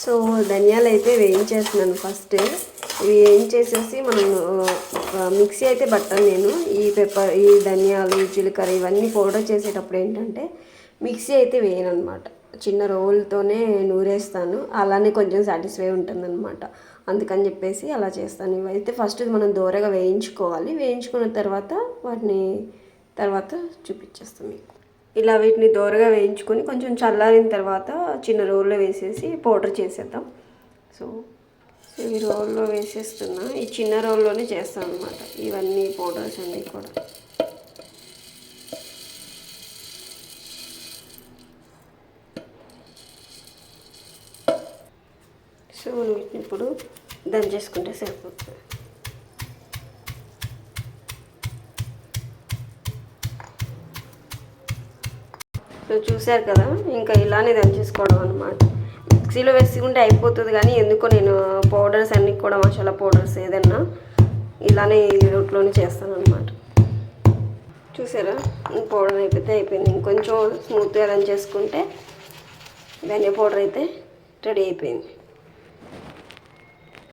So ధనియాలు అయితే వేయించేస్తున్నాను first. ఇవి వేయించేసేసి మనం మిక్సీ అయితే పట్టాను నేను. ఈ ధనియాలు, జీలకర్ర ఇవన్నీ పౌడర్ చేసేటప్పుడు ఏంటంటే మిక్సీ అయితే వేయను అనమాట. చిన్న రోల్తోనే నూరేస్తాను. అలానే కొంచెం సాటిస్ఫై ఉంటుందన్నమాట. అందుకని చెప్పేసి అలా చేస్తాను. ఇవైతే ఫస్ట్ మనం దూరగా వేయించుకోవాలి. వేయించుకున్న తర్వాత వాటిని తర్వాత చూపించేస్తాను మీకు. ఇలా వీటిని దూరగా వేయించుకొని కొంచెం చల్లారిన తర్వాత చిన్న రోల్లో వేసేసి పౌడర్ చేసేద్దాం. సో ఈ రోల్లో వేసేస్తున్నా. ఈ చిన్న రోల్లోనే చేస్తాను అనమాట ఇవన్నీ పౌడర్స్ అన్నీ కూడా. సో వీటిని ఇప్పుడు దంచేసుకుంటే సరిపోతుంది. సో చూశారు కదా, ఇంకా ఇలానే దంచేసుకోవడం అనమాట. మిక్సీలో వేసుకుంటే అయిపోతుంది కానీ ఎందుకో నేను పౌడర్స్ అన్నీ కూడా మసాలా పౌడర్స్ ఏదన్నా ఇలానే రోట్లోనే చేస్తాను అనమాట. చూసారా, పౌడర్ అయిపోయింది. ఇంకొంచెం స్మూత్గా దంచేసుకుంటే ధనియా పౌడర్ అయితే రెడీ అయిపోయింది.